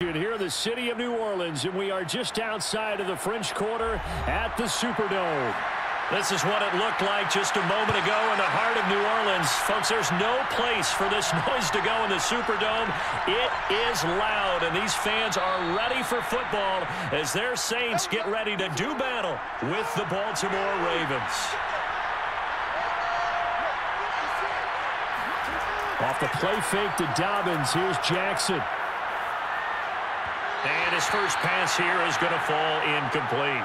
Here in the city of New Orleans, and we are just outside of the French Quarter at the Superdome. This is what it looked like just a moment ago in the heart of New Orleans. Folks, there's no place for this noise to go in the Superdome. It is loud, and these fans are ready for football as their Saints get ready to do battle with the Baltimore Ravens. Off the play fake to Dobbins, here's Jackson. And his first pass here is going to fall incomplete.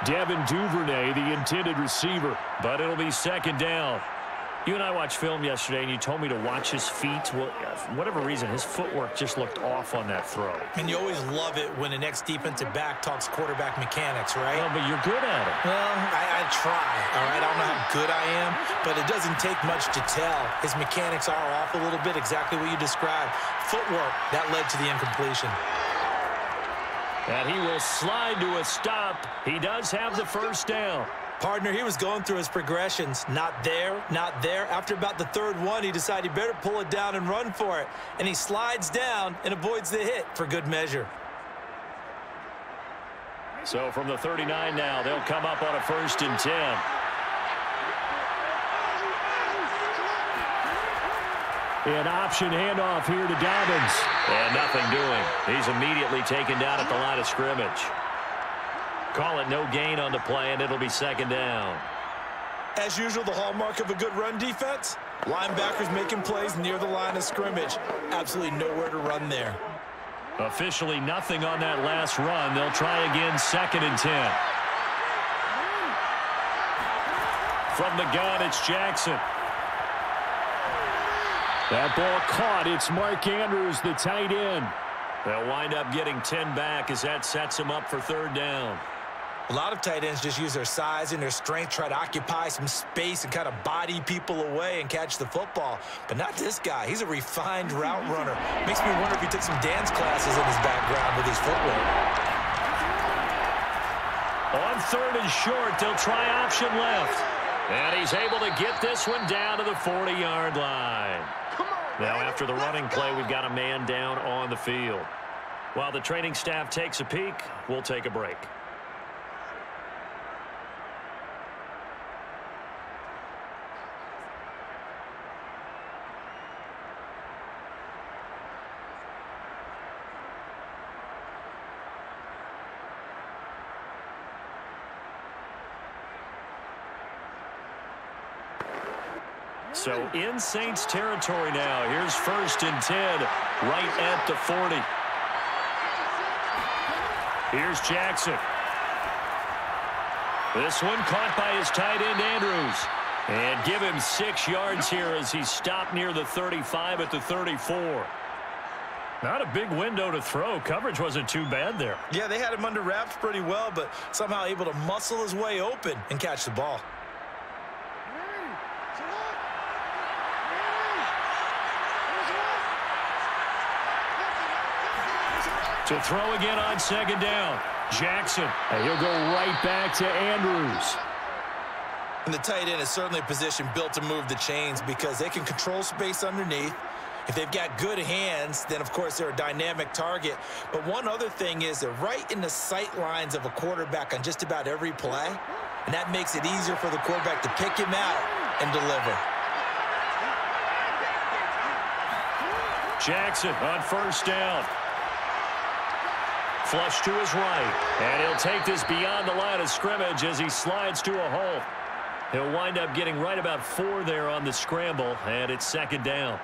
Devin Duvernay, the intended receiver, but it'll be second down. You and I watched film yesterday, and you told me to watch his feet. Well, for whatever reason, his footwork just looked off on that throw. And you always love it when the next defensive back talks quarterback mechanics, right? Well, but you're good at it. Well, I try, all right? I don't know how good I am, but it doesn't take much to tell. His mechanics are off a little bit, exactly what you described. Footwork, that led to the incompletion. And he will slide to a stop. He does have the first down. Partner, he was going through his progressions. Not there, not there. After about the third one, he decided he better pull it down and run for it. And he slides down and avoids the hit for good measure. So from the 39 now, they'll come up on a 1st and 10. An option handoff here to Dobbins. And nothing doing. He's immediately taken down at the line of scrimmage. Call it no gain on the play, and it'll be second down. As usual, the hallmark of a good run defense, linebackers making plays near the line of scrimmage. Absolutely nowhere to run there. Officially nothing on that last run. They'll try again, 2nd and 10. From the gun, it's Jackson. That ball caught. It's Mark Andrews, the tight end. They'll wind up getting 10 back as that sets him up for 3rd down. A lot of tight ends just use their size and their strength, try to occupy some space and kind of body people away and catch the football. But not this guy. He's a refined route runner. Makes me wonder if he took some dance classes in his background with his footwork. On 3rd and short, they'll try option left. And he's able to get this one down to the 40-yard line. Now, after the running play, we've got a man down on the field. While the training staff takes a peek, we'll take a break. So in Saints territory now. Here's 1st and 10 right at the 40. Here's Jackson. This one caught by his tight end Andrews. And give him 6 yards here as he stopped near the 35 at the 34. Not a big window to throw. Coverage wasn't too bad there. Yeah, they had him under wraps pretty well, but somehow able to muscle his way open and catch the ball. To throw again on 2nd down. Jackson. And he'll go right back to Andrews. And the tight end is certainly a position built to move the chains because they can control space underneath. If they've got good hands, then, of course, they're a dynamic target. But one other thing is they're right in the sight lines of a quarterback on just about every play. And that makes it easier for the quarterback to pick him out and deliver. Jackson on 1st down. Flush to his right. And he'll take this beyond the line of scrimmage as he slides to a halt. He'll wind up getting right about 4 there on the scramble, and it's 2nd down.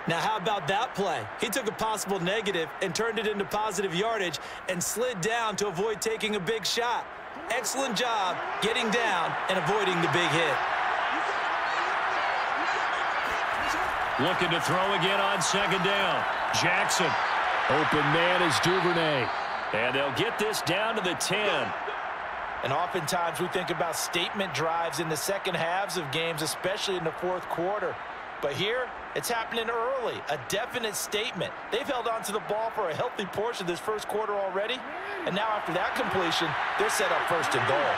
Now, how about that play? He took a possible negative and turned it into positive yardage and slid down to avoid taking a big shot. Excellent job getting down and avoiding the big hit. Looking to throw again on 2nd down. Jackson. Open man is Duvernay. And they'll get this down to the 10. And oftentimes we think about statement drives in the second halves of games, especially in the 4th quarter. But here, it's happening early, a definite statement. They've held on to the ball for a healthy portion of this 1st quarter already. And now after that completion, they're set up 1st and goal.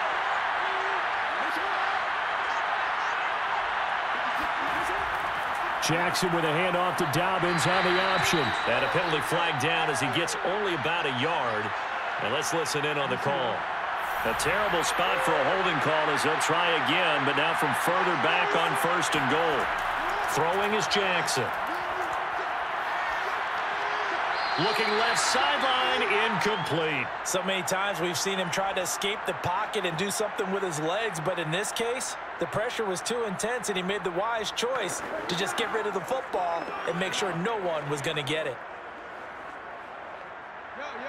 Jackson with a handoff to Dobbins on the option. And a penalty flag down as he gets only about a yard. And let's listen in on the call. A terrible spot for a holding call as they'll try again, but now from further back on 1st and goal. Throwing is Jackson. Looking left sideline, incomplete. So many times we've seen him try to escape the pocket and do something with his legs, but in this case, the pressure was too intense and he made the wise choice to just get rid of the football and make sure no one was going to get it.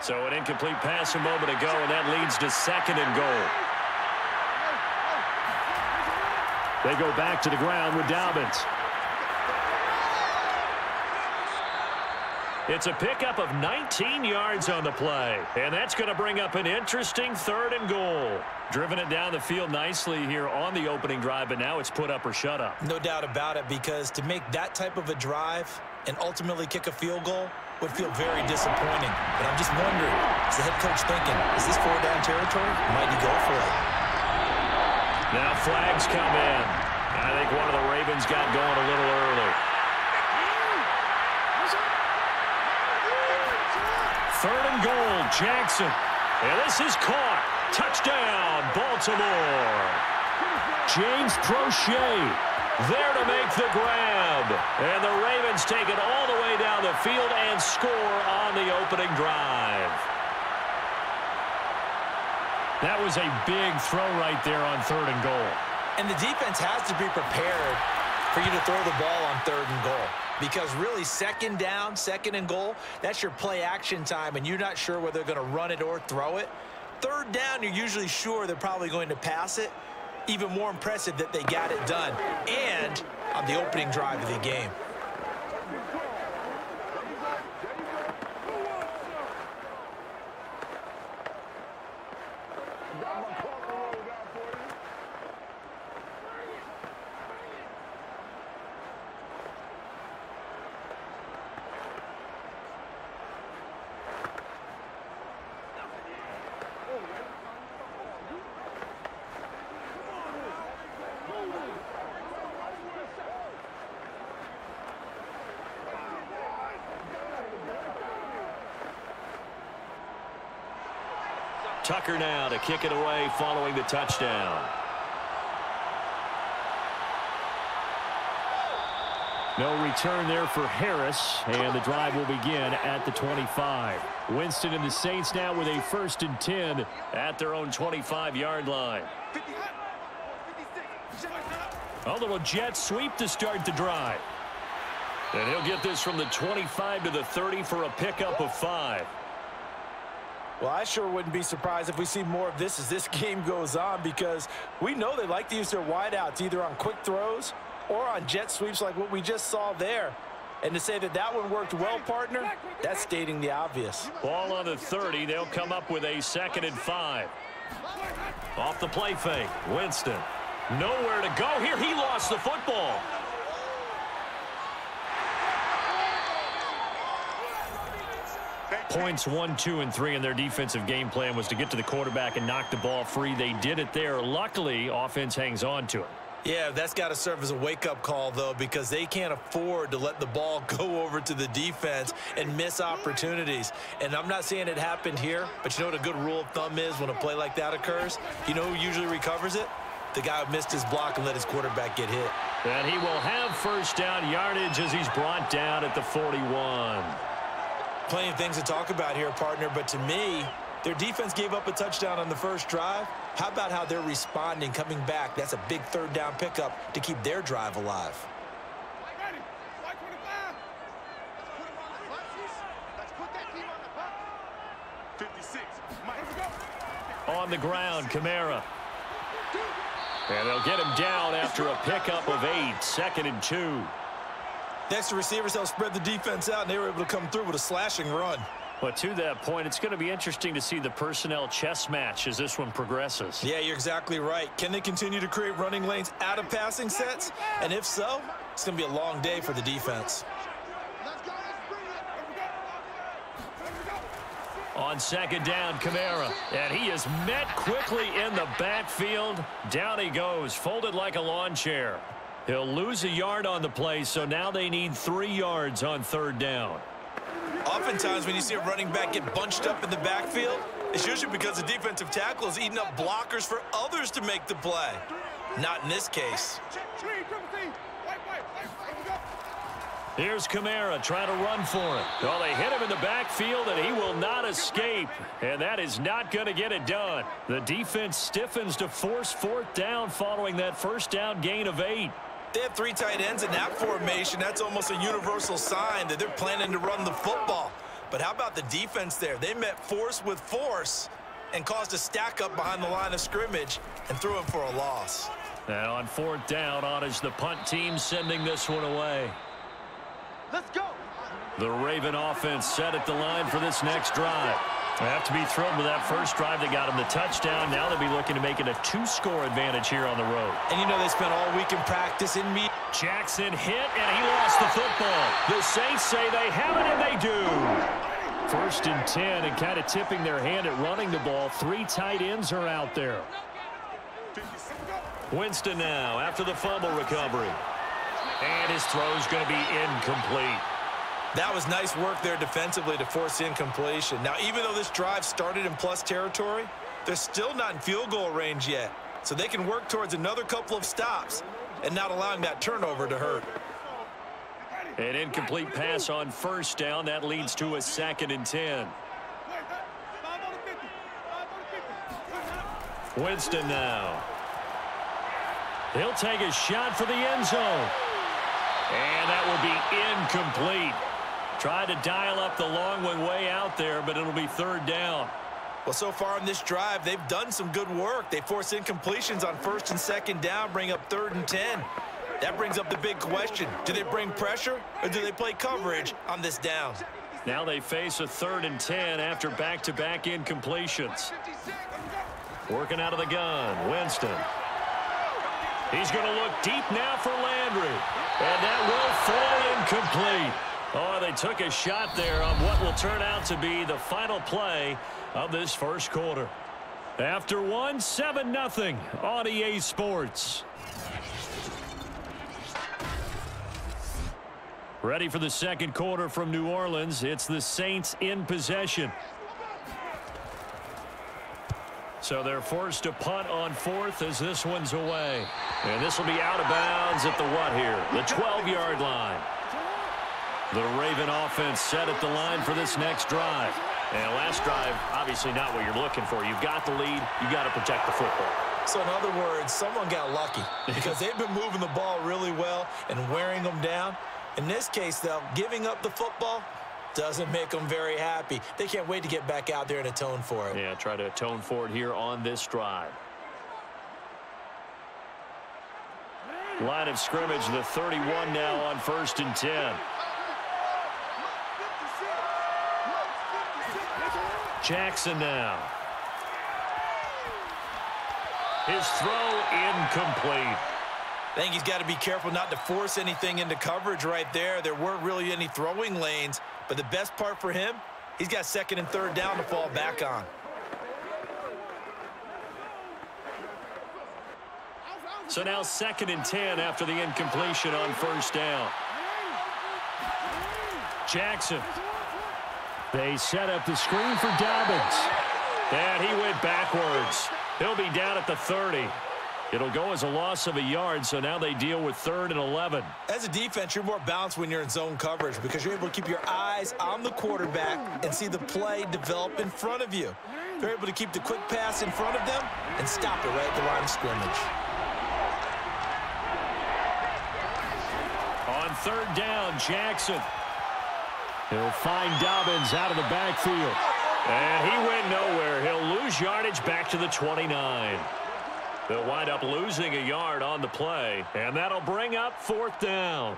So an incomplete pass a moment ago, and that leads to 2nd and goal. They go back to the ground with Dobbins. It's a pickup of 19 yards on the play, and that's going to bring up an interesting 3rd and goal. Driven it down the field nicely here on the opening drive, but now it's put up or shut up. No doubt about it, because to make that type of a drive and ultimately kick a field goal would feel very disappointing. But I'm just wondering, is the head coach thinking, is this 4-down territory? Might he go for it? Now flags come in. I think one of the Ravens got going a little early. 3rd and goal, Jackson. And this is caught. Touchdown, Baltimore. James Prochet there to make the grab. And the Ravens take it all the way down the field and score on the opening drive. That was a big throw right there on 3rd and goal. And the defense has to be prepared for you to throw the ball on 3rd and goal. Because really, 2nd down, 2nd and goal, that's your play action time, and you're not sure whether they're going to run it or throw it. 3rd down, you're usually sure they're probably going to pass it. Even more impressive that they got it done, and on the opening drive of the game. Tucker now to kick it away following the touchdown. No return there for Harris, and the drive will begin at the 25. Winston and the Saints now with a 1st and 10 at their own 25-yard line. A little jet sweep to start the drive. And he'll get this from the 25 to the 30 for a pickup of 5. Well, I sure wouldn't be surprised if we see more of this as this game goes on, because we know they like to use their wideouts either on quick throws or on jet sweeps like what we just saw there. And to say that that one worked well, partner, that's stating the obvious. Ball on the 30. They'll come up with a 2nd and 5. Off the play fake. Winston. Nowhere to go here. He lost the football. Points 1, 2, and 3 in their defensive game plan was to get to the quarterback and knock the ball free. They did it there. Luckily, offense hangs on to it. Yeah, that's got to serve as a wake-up call, though, because they can't afford to let the ball go over to the defense and miss opportunities. And I'm not saying it happened here, but you know what a good rule of thumb is when a play like that occurs? You know who usually recovers it? The guy who missed his block and let his quarterback get hit. And he will have 1st down yardage as he's brought down at the 41. Plenty of things to talk about here, partner, but to me, their defense gave up a touchdown on the 1st drive. How about how they're responding, coming back? That's a big 3rd down pickup to keep their drive alive. On the ground, Kamara. And they'll get him down after a pickup of 8, 2nd and 2. Next to receivers, they'll spread the defense out, and they were able to come through with a slashing run. But to that point, it's going to be interesting to see the personnel chess match as this one progresses. Yeah, you're exactly right. Can they continue to create running lanes out of passing sets? And if so, it's going to be a long day for the defense. On 2nd down, Kamara. And he is met quickly in the backfield. Down he goes, folded like a lawn chair. He'll lose a yard on the play, so now they need 3 yards on 3rd down. Oftentimes when you see a running back get bunched up in the backfield, it's usually because the defensive tackle is eating up blockers for others to make the play. Not in this case. Here's Kamara trying to run for it. Well, they hit him in the backfield, and he will not escape. And that is not going to get it done. The defense stiffens to force 4th down following that 1st down gain of 8. They have 3 tight ends in that formation. That's almost a universal sign that they're planning to run the football. But how about the defense there? They met force with force and caused a stack up behind the line of scrimmage and threw him for a loss. Now on 4th down, on is the punt team sending this one away. Let's go. The Raven offense set at the line for this next drive. They have to be thrilled with that first drive that got them the touchdown. Now they'll be looking to make it a 2-score advantage here on the road. And you know they spent all week in practice in meet. Jackson hit, and he lost the football. The Saints say they have it, and they do. 1st and 10, and kind of tipping their hand at running the ball. 3 tight ends are out there. Winston now after the fumble recovery. And his throw's going to be incomplete. That was nice work there defensively to force incompletion. Now, even though this drive started in plus territory, they're still not in field goal range yet. So they can work towards another couple of stops and not allowing that turnover to hurt. An incomplete pass on 1st down. That leads to a 2nd and 10. Winston now. He'll take a shot for the end zone. And that will be incomplete. Tried to dial up the long one way out there, but it'll be 3rd down. Well, so far in this drive, they've done some good work. They force incompletions on 1st and 2nd down, bring up 3rd and 10. That brings up the big question. Do they bring pressure, or do they play coverage on this down? Now they face a 3rd and 10 after back-to-back incompletions. Working out of the gun, Winston. He's going to look deep now for Landry. And that will fall incomplete. Oh, they took a shot there on what will turn out to be the final play of this 1st quarter. After 7-0 on EA Sports. Ready for the 2nd quarter from New Orleans. It's the Saints in possession. So they're forced to punt on 4th as this one's away. And this will be out of bounds at the what here? The 12-yard line. The Raven offense set at the line for this next drive. And last drive, obviously not what you're looking for. You've got the lead. You've got to protect the football. So in other words, someone got lucky because they've been moving the ball really well and wearing them down. In this case, though, giving up the football doesn't make them very happy. They can't wait to get back out there and atone for it. Yeah, try to atone for it here on this drive. Line of scrimmage, the 31 now on 1st and 10. Jackson now. His throw incomplete. I think he's got to be careful not to force anything into coverage right there. There weren't really any throwing lanes, but the best part for him, he's got 2nd and 3rd down to fall back on. So now 2nd and 10 after the incompletion on 1st down. Jackson. They set up the screen for Dobbins. And he went backwards. He'll be down at the 30. It'll go as a loss of a yard, so now they deal with 3rd and 11. As a defense, you're more balanced when you're in zone coverage because you're able to keep your eyes on the quarterback and see the play develop in front of you. They're able to keep the quick pass in front of them and stop it right at the line of scrimmage. On 3rd down, Jackson. He'll find Dobbins out of the backfield. And he went nowhere. He'll lose yardage back to the 29. They'll wind up losing a yard on the play, and that'll bring up 4th down.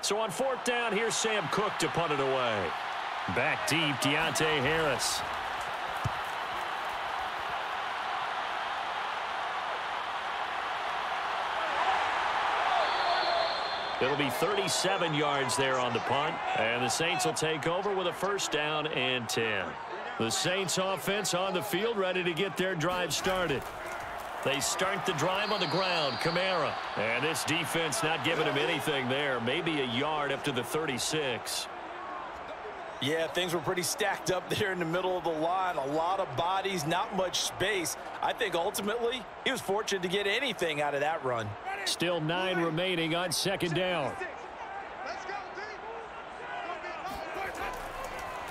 So on 4th down, here's Sam Cook to punt it away. Back deep, Deontay Harris. It'll be 37 yards there on the punt, and the Saints will take over with a 1st down and 10. The Saints offense on the field, ready to get their drive started. They start the drive on the ground. Kamara. And this defense not giving him anything there. Maybe a yard up to the 36. Yeah, things were pretty stacked up there in the middle of the line. A lot of bodies, not much space. I think ultimately he was fortunate to get anything out of that run. Still 9 remaining on second down.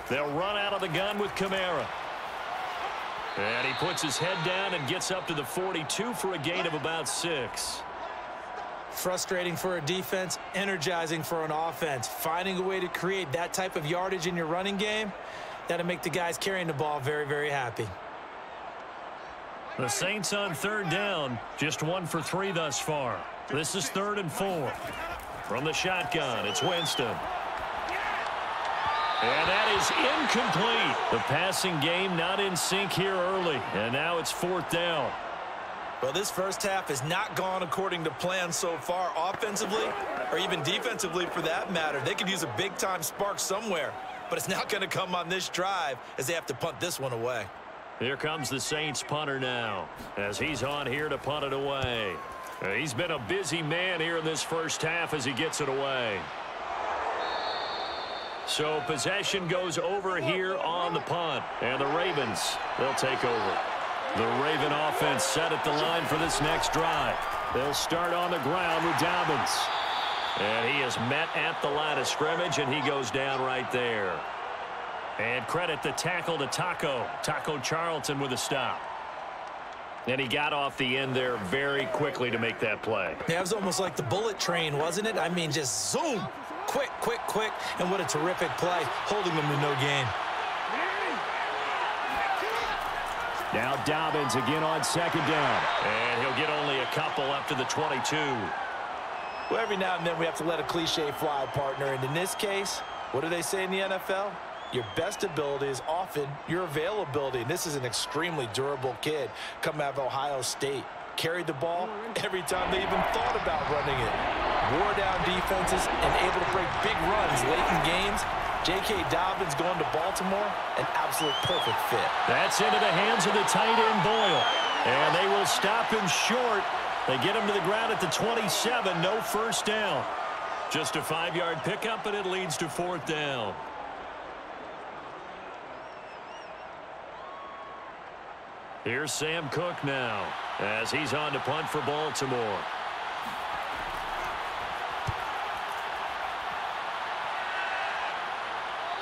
They'll run out of the gun with Kamara. And he puts his head down and gets up to the 42 for a gain of about 6. Frustrating for a defense, energizing for an offense. Finding a way to create that type of yardage in your running game, that'll make the guys carrying the ball very, very happy. The Saints on third down, just 1 for 3 thus far. This is 3rd and 4. From the shotgun, it's Winston. And that is incomplete. The passing game not in sync here early. And now it's 4th down. Well, this first half has not gone according to plan so far offensively or even defensively for that matter. They could use a big-time spark somewhere, but it's not going to come on this drive as they have to punt this one away. Here comes the Saints punter now as he's on here to punt it away. He's been a busy man here in this first half as he gets it away. So possession goes over here on the punt. And the Ravens, they'll take over. The Raven offense set at the line for this next drive. They'll start on the ground with Dobbins. And he is met at the line of scrimmage, and he goes down right there. And credit the tackle to Taco Charlton with a stop. And he got off the end there very quickly to make that play. Yeah, it was almost like the bullet train, wasn't it? I mean, just zoom. Quick, quick, quick. And what a terrific play, holding them to no gain. Now Dobbins again on second down. And he'll get only a couple up to the 22. Well, every now and then we have to let a cliche fly, partner. And in this case, what do they say in the NFL? Your best ability is often your availability. And this is an extremely durable kid coming out of Ohio State. Carried the ball every time they even thought about running it. Wore down defenses and able to break big runs late in games. J.K. Dobbins going to Baltimore, an absolute perfect fit. That's into the hands of the tight end, Boyle. And they will stop him short. They get him to the ground at the 27, no first down. Just a 5-yard pickup, and it leads to 4th down. Here's Sam Cook now as he's on to punt for Baltimore.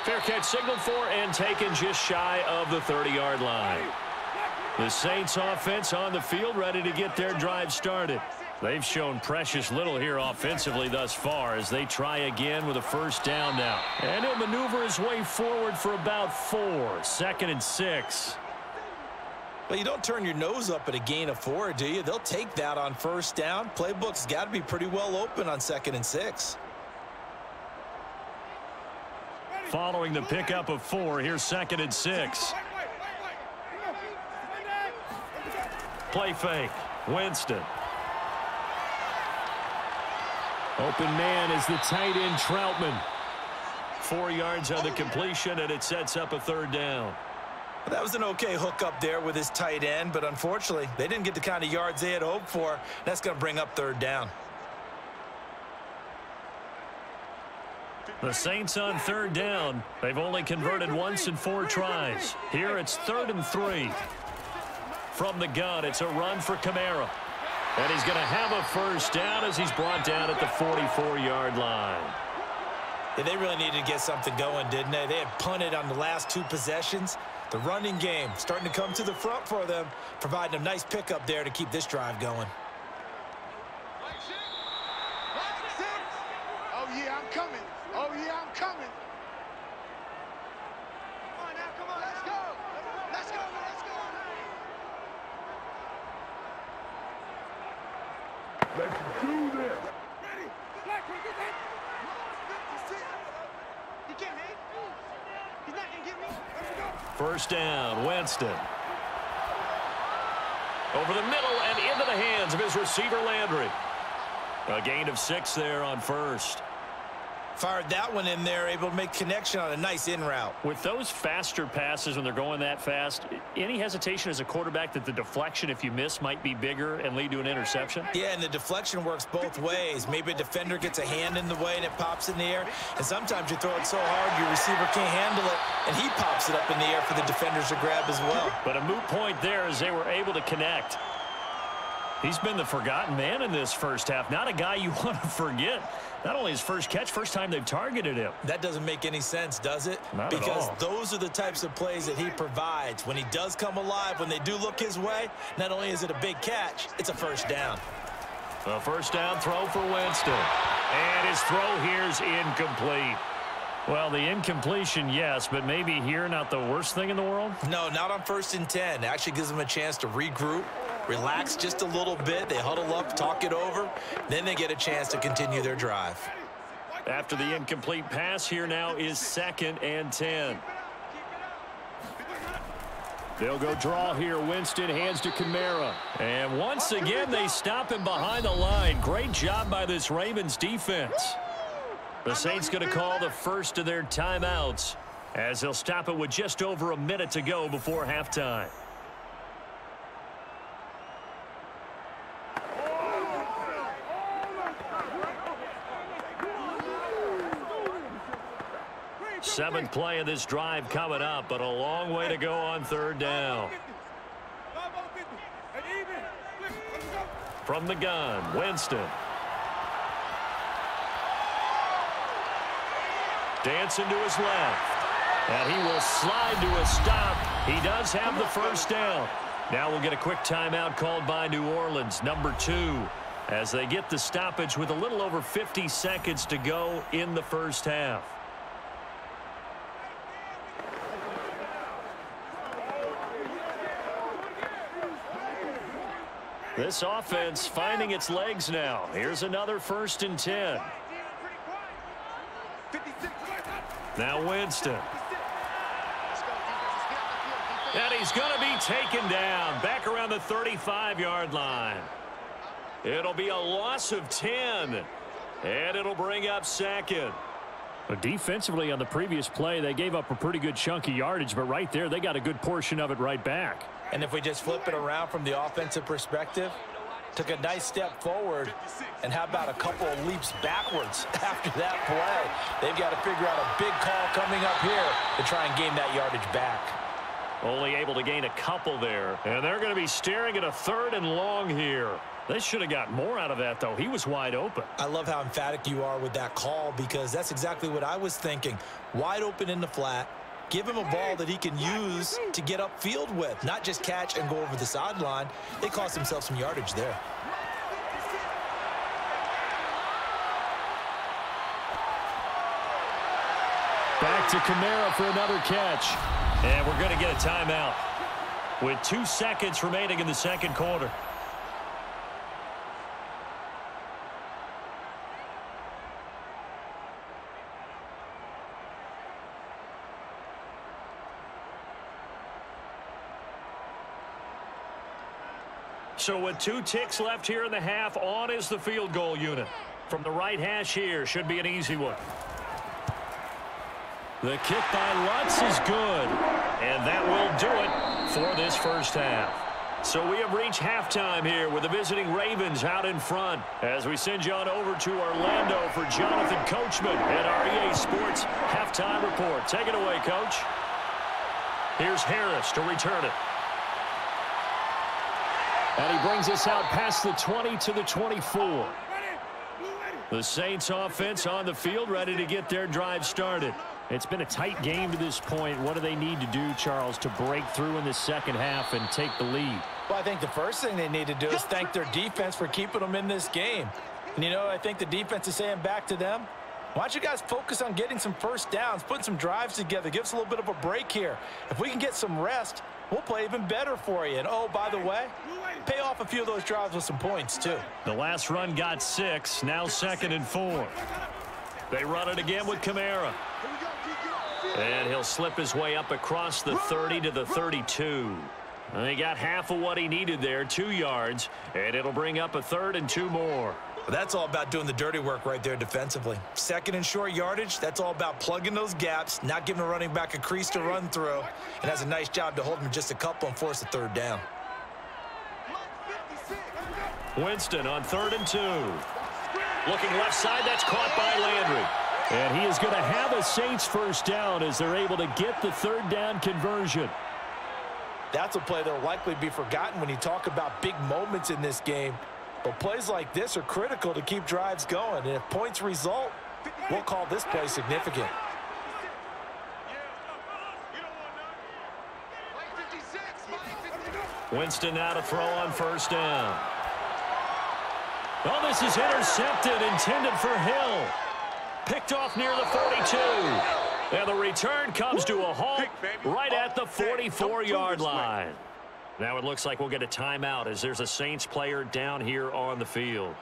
Fair catch signaled for and taken just shy of the 30-yard line. The Saints offense on the field ready to get their drive started. They've shown precious little here offensively thus far as they try again with a first down now. And he'll maneuver his way forward for about 4. 2nd and 6. Well, you don't turn your nose up at a gain of 4, do you? They'll take that on first down. Playbook's got to be pretty well open on 2nd and 6. Following the pickup of 4, here's 2nd and 6. Play fake. Winston. Open man is the tight end Troutman. 4 yards on the completion, and it sets up a 3rd down. That was an okay hook up there with his tight end, but unfortunately, they didn't get the kind of yards they had hoped for. That's going to bring up 3rd down. The Saints on 3rd down. They've only converted once in 4 tries. Here it's 3rd and 3. From the gun, it's a run for Kamara. And he's going to have a first down as he's brought down at the 44-yard line. Yeah, they really needed to get something going, didn't they? They had punted on the last 2 possessions. The running game starting to come to the front for them, providing a nice pickup there to keep this drive going. Oh, yeah, I'm coming. Oh, yeah, I'm coming. Come on now, come on. Let's go. Let's go. Let's go. Let's do this. Ready. Black, get that. He can't hit. He's not going to get me. Let's go. First down, Winston. Over the middle and into the hands of his receiver, Landry. A gain of 6 there on first. Fired that one in there, able to make connection on a nice in route. With those faster passes when they're going that fast, any hesitation as a quarterback that the deflection, if you miss, might be bigger and lead to an interception? Yeah, and the deflection works both ways. Maybe a defender gets a hand in the way and it pops in the air, and sometimes you throw it so hard your receiver can't handle it, and he pops it up in the air for the defenders to grab as well. But a moot point there as they were able to connect. He's been the forgotten man in this first half. Not a guy you want to forget. Not only his first catch, first time they've targeted him. That doesn't make any sense, does it? Not at all. Because those are the types of plays that he provides. When he does come alive, when they do look his way, not only is it a big catch, it's a first down. A first down throw for Winston. And his throw here's incomplete. Well, the incompletion, yes, but maybe here not the worst thing in the world? No, not on 1st and 10. It actually gives them a chance to regroup, relax just a little bit. They huddle up, talk it over. Then they get a chance to continue their drive. After the incomplete pass, here now is 2nd and 10. They'll go draw here. Winston hands to Kamara. And once again, they stop him behind the line. Great job by this Ravens defense. The Saints going to call the first of their timeouts as they'll stop it with just over a minute to go before halftime. Seventh play of this drive coming up, but a long way to go on 3rd down. From the gun, Winston. Dancing to his left. And he will slide to a stop. He does have the first down. Now we'll get a quick timeout called by New Orleans, number 2, as they get the stoppage with a little over 50 seconds to go in the first half. This offense finding its legs now. Here's another 1st and 10. Now Winston. And he's going to be taken down back around the 35-yard line. It'll be a loss of 10. And it'll bring up 2nd. But defensively on the previous play, they gave up a pretty good chunk of yardage. But right there, they got a good portion of it right back. And if we just flip it around from the offensive perspective, took a nice step forward, and how about a couple of leaps backwards after that play? They've got to figure out a big call coming up here to try and gain that yardage back. Only able to gain a couple there. And they're going to be staring at a 3rd and long here. They should have got more out of that, though. He was wide open. I love how emphatic you are with that call, because that's exactly what I was thinking. Wide open in the flat. Give him a ball that he can use to get upfield with, not just catch and go over the sideline. They cost themselves some yardage there. Back to Kamara for another catch. And we're going to get a timeout with 2 seconds remaining in the 2nd quarter. So with 2 ticks left here in the half, on is the field goal unit. From the right hash here, should be an easy one. The kick by Lutz is good. And that will do it for this first half. So we have reached halftime here with the visiting Ravens out in front as we send you on over to Orlando for Jonathan Coachman at our EA Sports Halftime Report. Take it away, Coach. Here's Harris to return it. And he brings us out past the 20 to the 24. The Saints offense on the field, ready to get their drive started. It's been a tight game to this point. What do they need to do, Charles, to break through in the second half and take the lead? Well, I think the first thing they need to do is thank their defense for keeping them in this game. And, you know, I think the defense is saying back to them, why don't you guys focus on getting some first downs, putting some drives together, give us a little bit of a break here. If we can get some rest, we'll play even better for you. And, oh, by the way, pay off a few of those drives with some points, too. The last run got 6, now 2nd and 4. They run it again with Kamara. And he'll slip his way up across the 30 to the 32. And he got half of what he needed there, 2 yards, and it'll bring up a 3rd and 2 more. That's all about doing the dirty work right there defensively. Second and short yardage, that's all about plugging those gaps, not giving a running back a crease to run through, and has a nice job to hold him just a couple and force a third down. Winston on 3rd and 2. Looking left side, that's caught by Landry. And he is going to have a Saints first down as they're able to get the 3rd down conversion. That's a play that will likely be forgotten when you talk about big moments in this game. But plays like this are critical to keep drives going. And if points result, we'll call this play significant. Winston now to throw on 1st down. Oh, this is intercepted, intended for Hill. Picked off near the 42. And the return comes to a halt right at the 44-yard line. Now it looks like we'll get a timeout as there's a Saints player down here on the field.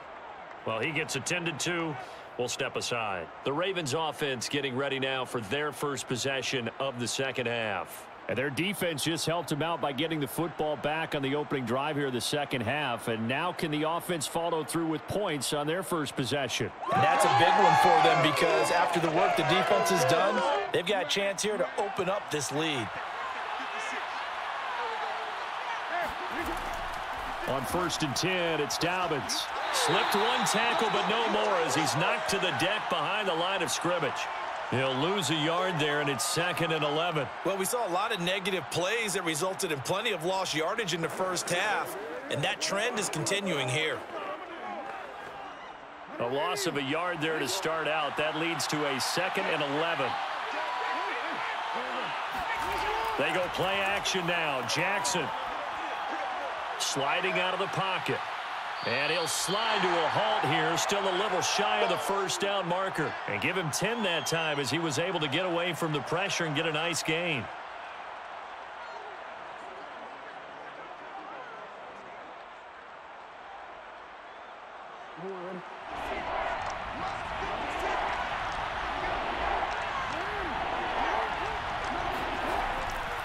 Well, he gets attended to. We'll step aside. The Ravens offense getting ready now for their first possession of the second half. And their defense just helped them out by getting the football back on the opening drive here in the second half. And now can the offense follow through with points on their first possession? And that's a big one for them because after the work the defense has done, they've got a chance here to open up this lead. On 1st and 10, it's Dobbins. Slipped one tackle, but no more as he's knocked to the deck behind the line of scrimmage. He'll lose a yard there, and it's 2nd and 11. Well, we saw a lot of negative plays that resulted in plenty of lost yardage in the first half, and that trend is continuing here. A loss of a yard there to start out. That leads to a 2nd and 11. They go play action now. Jackson sliding out of the pocket. And he'll slide to a halt here, still a little shy of the first down marker. And give him 10 that time as he was able to get away from the pressure and get a nice gain.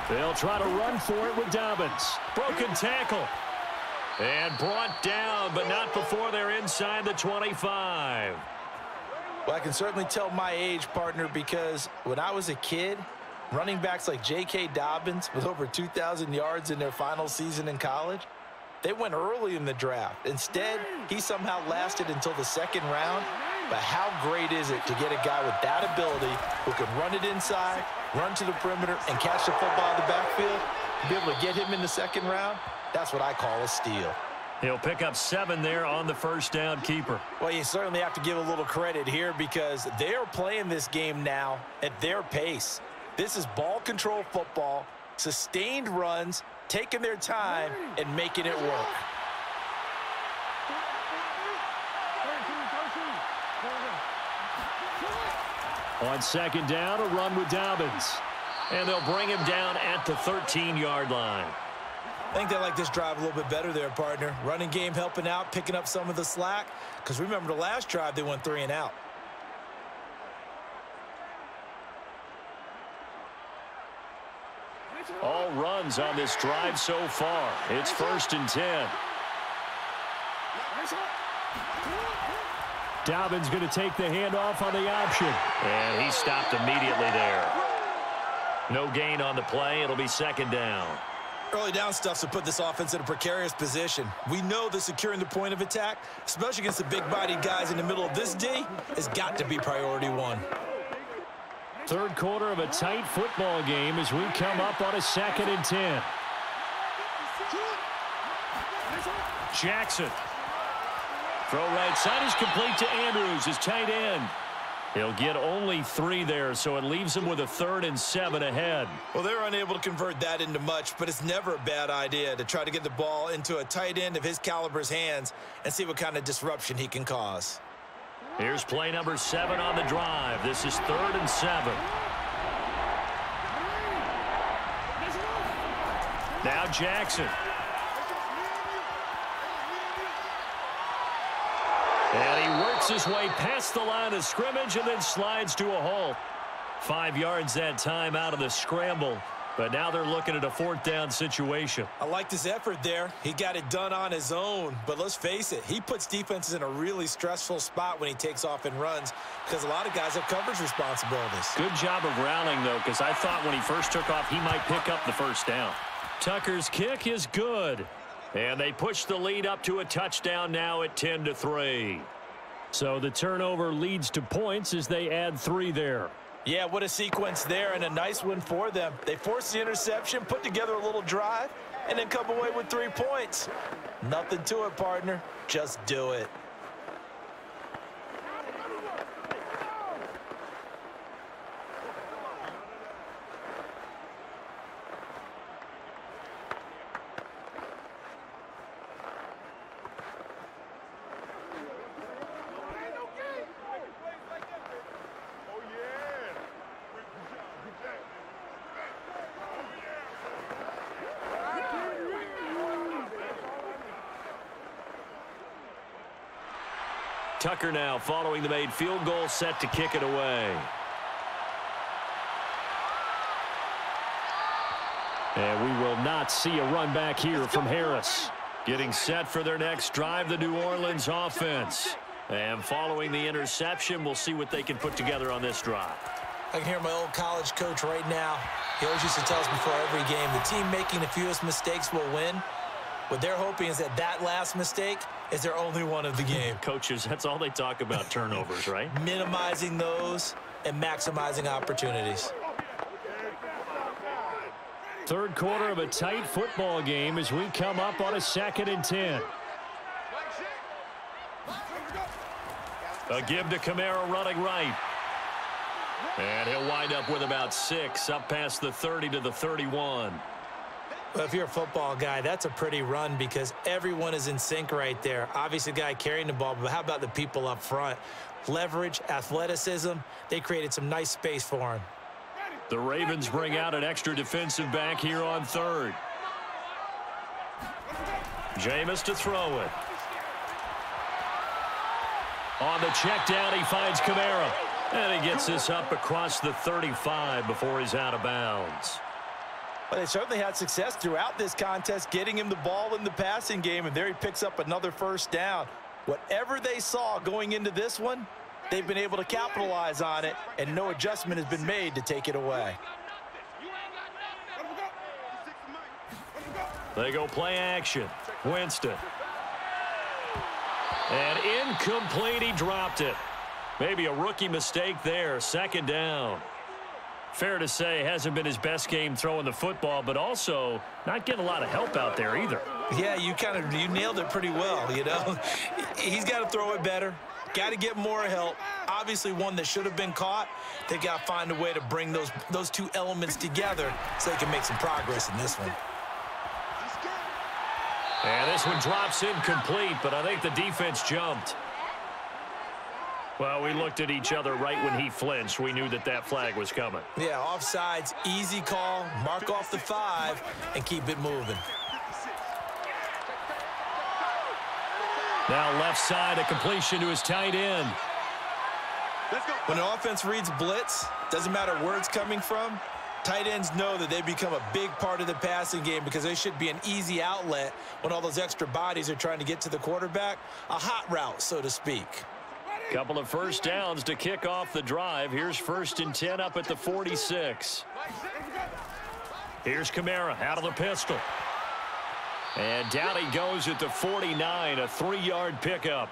They'll try to run for it with Dobbins. Broken tackle. And brought down, but not before they're inside the 25. Well, I can certainly tell my age, partner, because when I was a kid, running backs like J.K. Dobbins with over 2,000 yards in their final season in college, they went early in the draft. Instead, he somehow lasted until the 2nd round. But how great is it to get a guy with that ability who can run it inside, run to the perimeter, and catch the football in the backfield? To be able to get him in the 2nd round, that's what I call a steal. He'll pick up 7 there on the first down keeper. Well, you certainly have to give a little credit here because they are playing this game now at their pace. This is ball control football, sustained runs, taking their time, and making it work. On 2nd down, a run with Dobbins. And they'll bring him down at the 13-yard line. I think they like this drive a little bit better there, partner. Running game helping out, picking up some of the slack. Because remember the last drive, they went 3 and out. All runs on this drive so far. It's 1st and 10. Dobbins going to take the handoff on the option. And he stopped immediately there. No gain on the play. It'll be 2nd down. Early down stuff to put this offense in a precarious position. We know that securing the point of attack, especially against the big-bodied guys in the middle of this D, has got to be priority 1. 3rd quarter of a tight football game as we come up on a 2nd and 10. Jackson. Throw right side is complete to Andrews, his tight end. He'll get only 3 there, so it leaves him with a 3rd and 7 ahead. Well, they're unable to convert that into much, but it's never a bad idea to try to get the ball into a tight end of his caliber's hands and see what kind of disruption he can cause. Here's play number 7 on the drive. This is 3rd and 7. Now Jackson. And he works his way past the line of scrimmage and then slides to a halt. 5 yards that time out of the scramble. But now they're looking at a 4th down situation. I like his effort there. He got it done on his own. But let's face it, he puts defenses in a really stressful spot when he takes off and runs because a lot of guys have coverage responsibilities. Good job of rallying, though, because I thought when he first took off, he might pick up the 1st down. Tucker's kick is good. And they push the lead up to a touchdown now at 10-3. So the turnover leads to points as they add 3 there. Yeah, what a sequence there, and a nice one for them. They force the interception, put together a little drive, and then come away with 3 points. Nothing to it, partner. Just do it. Tucker now following the made field goal, set to kick it away. And we will not see a run back here from Harris. Getting set for their next drive, the New Orleans offense. And following the interception, we'll see what they can put together on this drive. I can hear my old college coach right now. He always used to tell us before every game, the team making the fewest mistakes will win. What they're hoping is that that last mistake is their only one of the game. Coaches, that's all they talk about, turnovers, right? Minimizing those and maximizing opportunities. 3rd quarter of a tight football game as we come up on a 2nd and 10. A give to Kamara running right. And he'll wind up with about 6 up past the 30 to the 31. Well, if you're a football guy, that's a pretty run because everyone is in sync right there. Obviously, the guy carrying the ball, but how about the people up front? Leverage, athleticism, they created some nice space for him. The Ravens bring out an extra defensive back here on 3rd. Jameis to throw it. On the check down, he finds Kamara. And he gets this up across the 35 before he's out of bounds. Well, they certainly had success throughout this contest, getting him the ball in the passing game, and there he picks up another 1st down. Whatever they saw going into this one, they've been able to capitalize on it, and no adjustment has been made to take it away. They go play action. Winston. And incomplete, he dropped it. Maybe a rookie mistake there, 2nd down. Fair to say, hasn't been his best game throwing the football, but also not getting a lot of help out there either. Yeah, you nailed it pretty well, you know. He's got to throw it better. Got to get more help. Obviously, one that should have been caught. They got to find a way to bring those 2 elements together so they can make some progress in this one. And this one drops incomplete, but I think the defense jumped. Well, we looked at each other right when he flinched. We knew that that flag was coming. Yeah, offsides, easy call, mark off the 5, and keep it moving. Now left side, a completion to his tight end. When an offense reads blitz, doesn't matter where it's coming from, tight ends know that they become a big part of the passing game because they should be an easy outlet when all those extra bodies are trying to get to the quarterback. A hot route, so to speak. Couple of 1st downs to kick off the drive. Here's 1st and 10 up at the 46. Here's Kamara out of the pistol. And down he goes at the 49, a 3-yard pickup.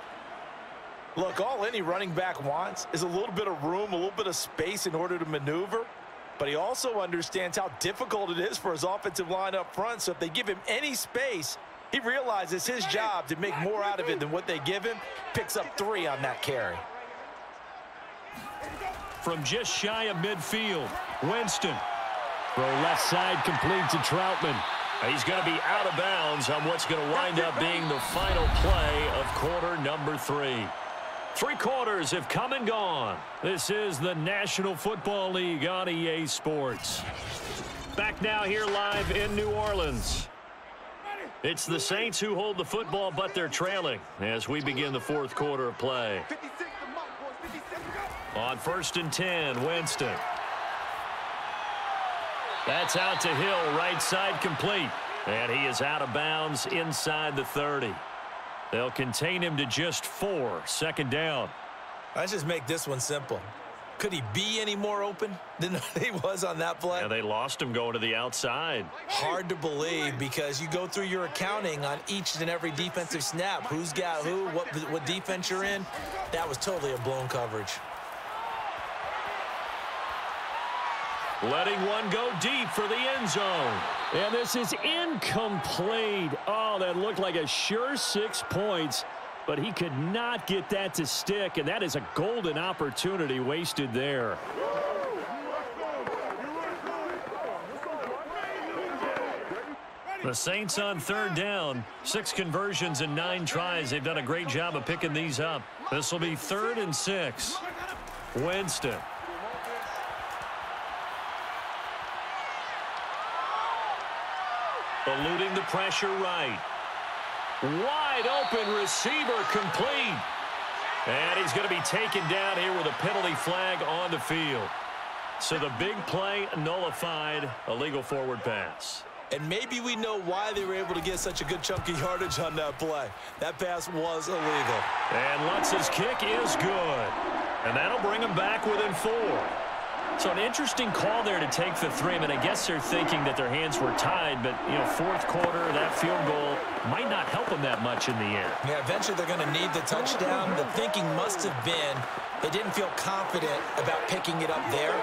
Look, all any running back wants is a little bit of room, a little bit of space in order to maneuver. But he also understands how difficult it is for his offensive line up front. So if they give him any space, he realizes his job to make more out of it than what they give him. Picks up 3 on that carry. From just shy of midfield, Winston. Throw left side complete to Troutman. He's going to be out of bounds on what's going to wind up being the final play of quarter number 3. 3 quarters have come and gone. This is the National Football League on EA Sports. Back now here live in New Orleans. It's the Saints who hold the football, but they're trailing as we begin the 4th quarter of play. On 1st and 10, Winston. That's out to Hill, right side complete. And he is out of bounds inside the 30. They'll contain him to just 4, second down. Let's just make this one simple. Could he be any more open than he was on that play? Yeah, they lost him going to the outside. Hard to believe because you go through your accounting on each and every defensive snap. Who's got who, what defense you're in. That was totally a blown coverage. Letting one go deep for the end zone. And this is incomplete. Oh, that looked like a sure 6 points, but he could not get that to stick, and that is a golden opportunity wasted there. The Saints on third down. 6 conversions and 9 tries. They've done a great job of picking these up. This will be 3rd and 6. Winston. Eluding the pressure right. Wide open receiver complete. And he's going to be taken down here with a penalty flag on the field. So the big play nullified, a legal forward pass. And maybe we know why they were able to get such a good chunky yardage on that play. That pass was illegal. And Lutz's kick is good. And that'll bring him back within 4. So an interesting call there to take the 3. I mean, I guess they're thinking that their hands were tied, but, you know, fourth quarter, that field goal might not help them that much in the end. Yeah, eventually they're going to need the touchdown. The thinking must have been they didn't feel confident about picking it up there,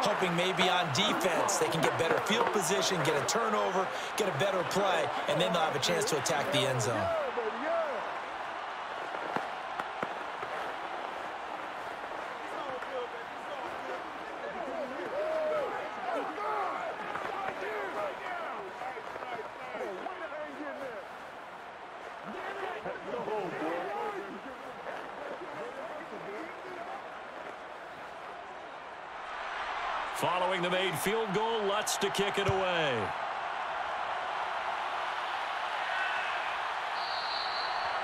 hoping maybe on defense they can get better field position, get a turnover, get a better play, and then they'll have a chance to attack the end zone. Following the made field goal, Lutz to kick it away.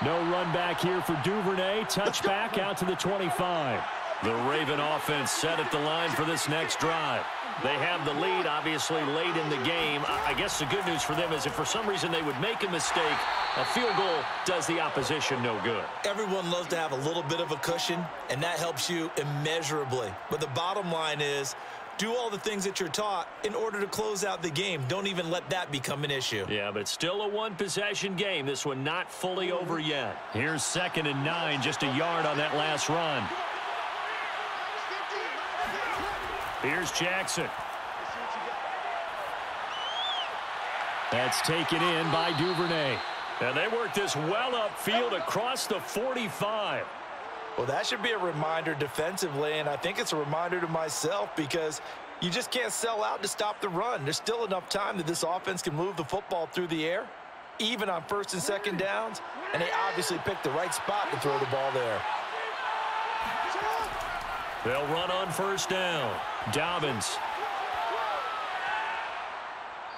No run back here for Duvernay. Touchback out to the 25. The Raven offense set at the line for this next drive. They have the lead, obviously, late in the game. I guess the good news for them is if for some reason they would make a mistake, a field goal does the opposition no good. Everyone loves to have a little bit of a cushion, and that helps you immeasurably. But the bottom line is, do all the things that you're taught in order to close out the game. Don't even let that become an issue. Yeah, but still a one-possession game. This one not fully over yet. Here's 2nd and 9, just a yard on that last run. Here's Jackson. That's taken in by Duvernay. And they work this well upfield across the 45. Well, that should be a reminder defensively, and I think it's a reminder to myself because you just can't sell out to stop the run. There's still enough time that this offense can move the football through the air, even on 1st and 2nd downs, and they obviously picked the right spot to throw the ball there. They'll run on 1st down. Dobbins.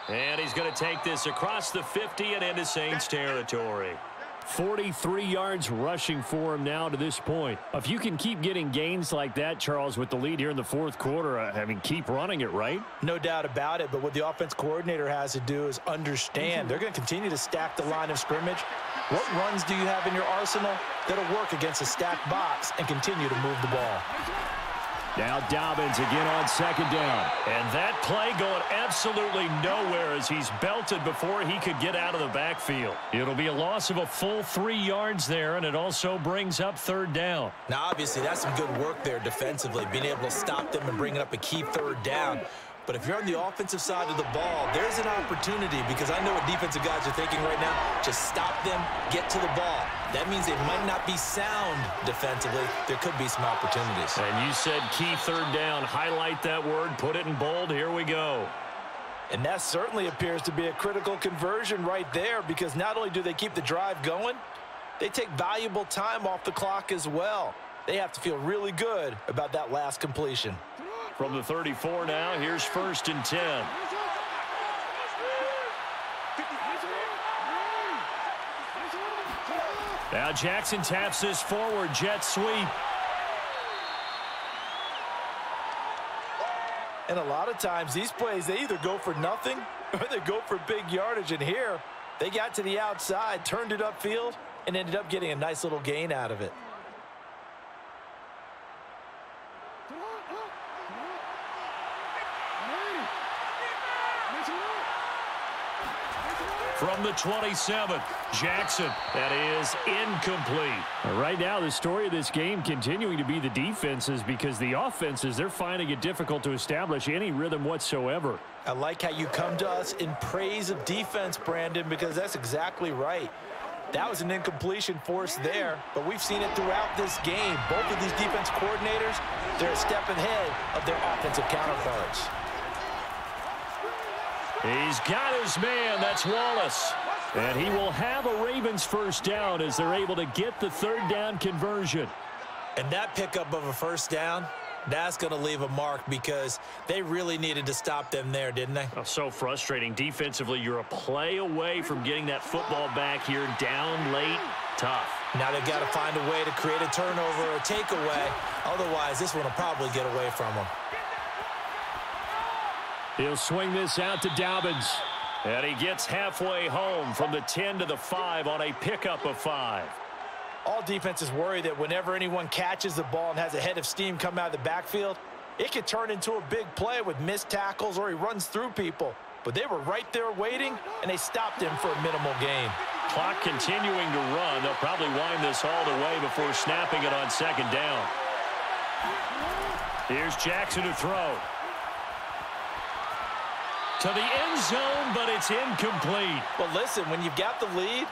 And he's going to take this across the 50 and into Saints territory. 43 yards rushing for him now to this point. If you can keep getting gains like that, Charles, with the lead here in the 4th quarter, I mean, keep running it, right? No doubt about it, but what the offense coordinator has to do is understand they're going to continue to stack the line of scrimmage. What runs do you have in your arsenal that'll work against a stacked box and continue to move the ball? Now Dobbins again on 2nd down. And that play going absolutely nowhere as he's belted before he could get out of the backfield. It'll be a loss of a full 3 yards there, and it also brings up 3rd down. Now, obviously, that's some good work there defensively, being able to stop them and bringing up a key 3rd down. But if you're on the offensive side of the ball, there's an opportunity because I know what defensive guys are thinking right now. Just stop them, get to the ball. That means they might not be sound defensively. There could be some opportunities. And you said key 3rd down. Highlight that word. Put it in bold. Here we go. And that certainly appears to be a critical conversion right there because not only do they keep the drive going, they take valuable time off the clock as well. They have to feel really good about that last completion. From the 34 now, here's 1st and 10. Now Jackson taps this forward, jet sweep. And a lot of times, these plays, they either go for nothing or they go for big yardage. And here, they got to the outside, turned it upfield, and ended up getting a nice little gain out of it. From the 27, Jackson. That is incomplete. Right now, the story of this game continuing to be the defenses, because the offenses, they're finding it difficult to establish any rhythm whatsoever. I like how you come to us in praise of defense, Brandon, because that's exactly right. That was an incompletion forced there, but we've seen it throughout this game. Both of these defense coordinators, they're a step ahead of their offensive counterparts. He's got his man. That's Wallace. And he will have a Ravens first down as they're able to get the third down conversion. And that pickup of a first down, that's going to leave a mark because they really needed to stop them there, didn't they? Oh, so frustrating. Defensively, you're a play away from getting that football back here down late. Tough. Now they've got to find a way to create a turnover or a takeaway. Otherwise, this one will probably get away from them. He'll swing this out to Dobbins. And he gets halfway home from the 10 to the 5 on a pickup of 5. All defenses worry that whenever anyone catches the ball and has a head of steam come out of the backfield, it could turn into a big play with missed tackles or he runs through people. But they were right there waiting, and they stopped him for a minimal gain. Clock continuing to run. They'll probably wind this all the way before snapping it on second down. Here's Jackson to throw. To the end zone, but it's incomplete. Well, listen, when you've got the lead,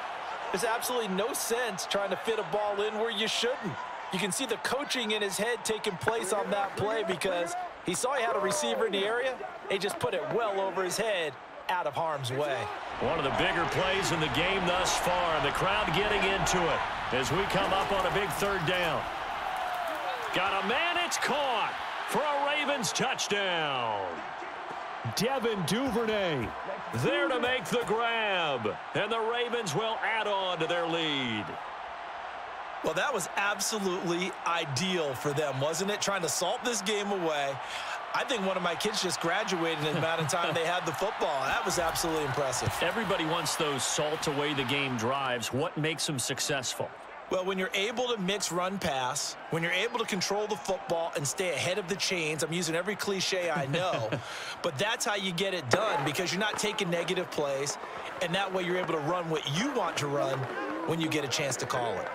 there's absolutely no sense trying to fit a ball in where you shouldn't. You can see the coaching in his head taking place on that play because he saw he had a receiver in the area. He just put it well over his head out of harm's way. One of the bigger plays in the game thus far. The crowd getting into it as we come up on a big third down. Got a man, it's caught for a Ravens touchdown. Devin Duvernay there to make the grab, and the Ravens will add on to their lead. Well, that was absolutely ideal for them, wasn't it? Trying to salt this game away. I think one of my kids just graduated in the amount of time they had the football. That was absolutely impressive. Everybody wants those salt away the game drives. What makes them successful? Well, when you're able to mix run-pass, when you're able to control the football and stay ahead of the chains, I'm using every cliche I know, but that's how you get it done because you're not taking negative plays, and that way you're able to run what you want to run when you get a chance to call it.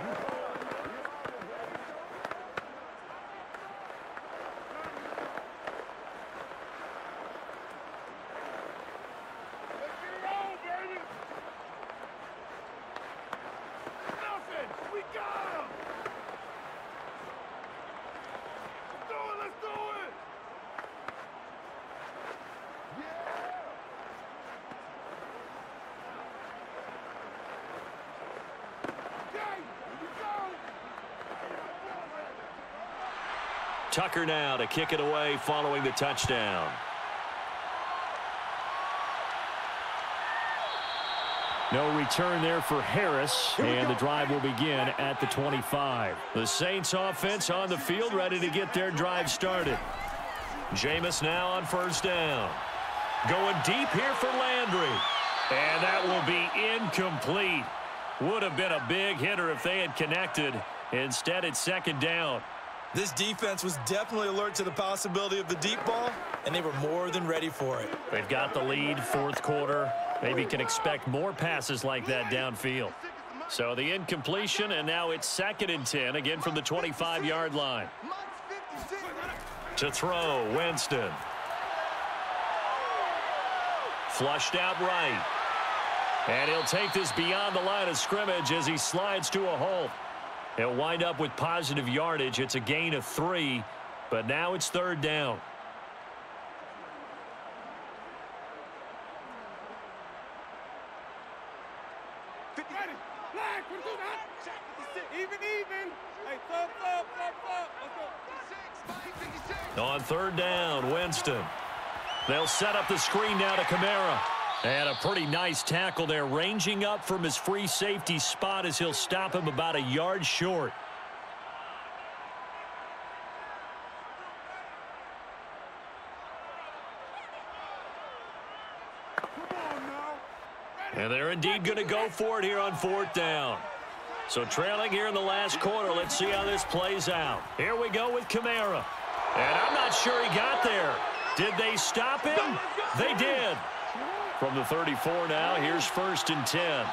Tucker now to kick it away following the touchdown. No return there for Harris, and the drive will begin at the 25. The Saints offense on the field ready to get their drive started. Jameis now on first down. Going deep here for Landry. And that will be incomplete. Would have been a big hitter if they had connected. Instead, it's second down. This defense was definitely alert to the possibility of the deep ball, and they were more than ready for it. They've got the lead, fourth quarter. Maybe can expect more passes like that downfield. So the incompletion, and now it's 2nd and 10, again from the 25-yard line. To throw, Winston. Flushed out right. And he'll take this beyond the line of scrimmage as he slides to a halt. He'll wind up with positive yardage. It's a gain of 3, but now it's third down. On third down, Winston. They'll set up the screen now to Kamara. And a pretty nice tackle there, ranging up from his free safety spot as he'll stop him about a yard short. And they're indeed going to go for it here on 4th down. So trailing here in the last quarter. Let's see how this plays out. Here we go with Kamara. And I'm not sure he got there. Did they stop him? They did. From the 34 now, here's 1st and 10.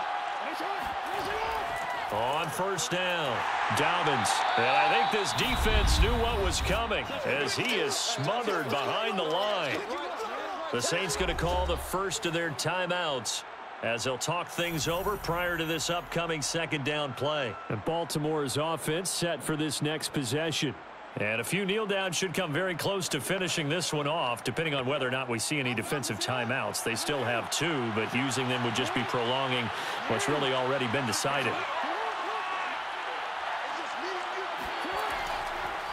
On 1st down, Dobbins. And I think this defense knew what was coming as he is smothered behind the line. The Saints going to call the first of their timeouts as they'll talk things over prior to this upcoming 2nd down play. And Baltimore's offense set for this next possession. And a few kneel downs should come very close to finishing this one off, depending on whether or not we see any defensive timeouts. They still have 2, but using them would just be prolonging what's really already been decided.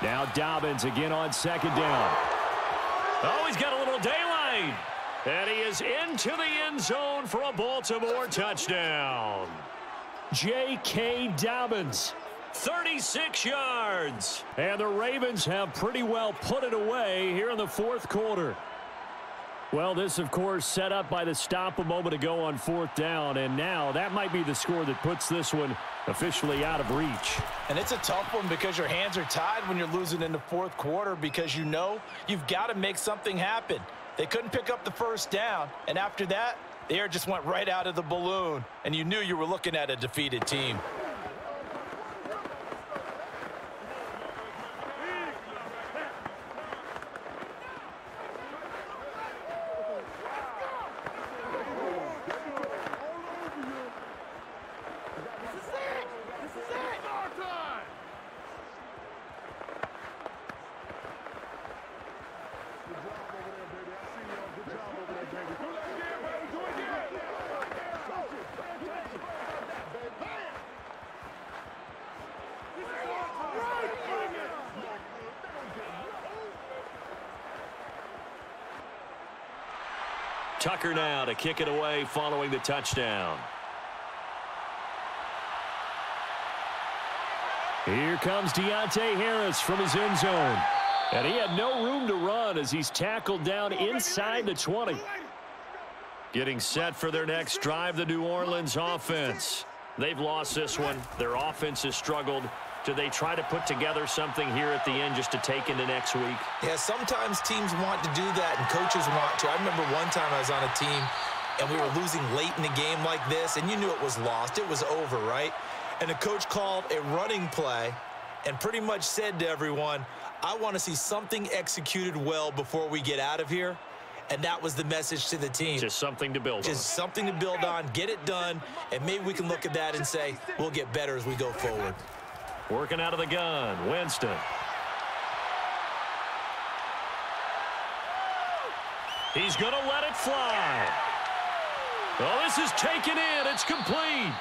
Now Dobbins again on 2nd down. Oh, he's got a little daylight. And he is into the end zone for a Baltimore touchdown. J.K. Dobbins. 36 yards. And the Ravens have pretty well put it away here in the 4th quarter. Well, this, of course, set up by the stop a moment ago on 4th down. And now that might be the score that puts this one officially out of reach. And it's a tough one because your hands are tied when you're losing in the 4th quarter because you know you've got to make something happen. They couldn't pick up the 1st down. And after that, the air just went right out of the balloon. And you knew you were looking at a defeated team. Tucker now to kick it away following the touchdown. Here comes Deontay Harris from his end zone. And he had no room to run as he's tackled down inside the 20. Getting set for their next drive, the New Orleans offense. They've lost this one. Their offense has struggled. Do they try to put together something here at the end just to take into next week? Yeah, sometimes teams want to do that and coaches want to. I remember one time I was on a team and we were losing late in the game like this, and you knew it was lost. It was over, right? And the coach called a running play and pretty much said to everyone, I want to see something executed well before we get out of here. And that was the message to the team. Just something to build on. Just something to build on, get it done, and maybe we can look at that and say, we'll get better as we go forward. Working out of the gun, Winston. He's going to let it fly. Oh, this is taken in. It's complete.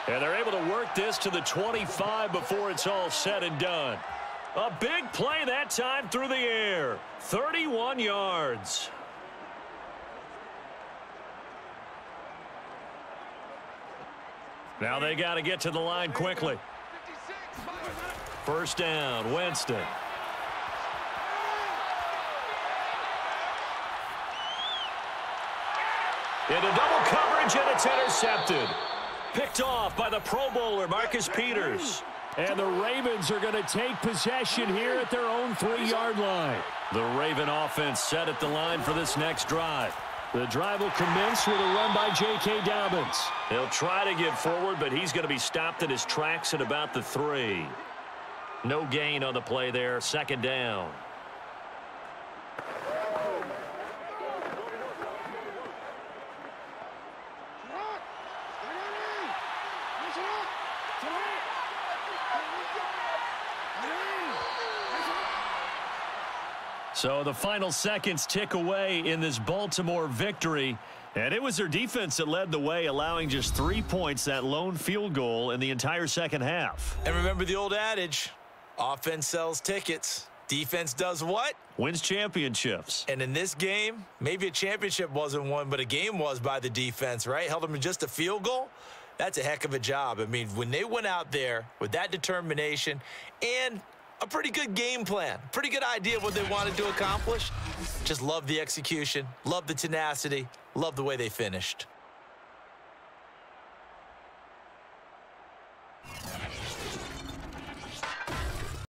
And they're able to work this to the 25 before it's all said and done. A big play that time through the air. 31 yards. Now they got to get to the line quickly. 1st down, Winston. Into double coverage, and it's intercepted. Picked off by the Pro Bowler, Marcus Peters. And the Ravens are going to take possession here at their own 3-yard line. The Raven offense set at the line for this next drive. The drive will commence with a run by J.K. Dobbins. He'll try to get forward, but he's going to be stopped in his tracks at about the 3. No gain on the play there. 2nd down. So the final seconds tick away in this Baltimore victory. And it was their defense that led the way, allowing just 3 points, that lone field goal in the entire second half. And remember the old adage, offense sells tickets. Defense does what? Wins championships. And in this game, maybe a championship wasn't won, but a game was by the defense, right? Held them to just a field goal. That's a heck of a job. I mean, when they went out there with that determination and a pretty good game plan, pretty good idea of what they wanted to accomplish, just love the execution, love the tenacity, love the way they finished.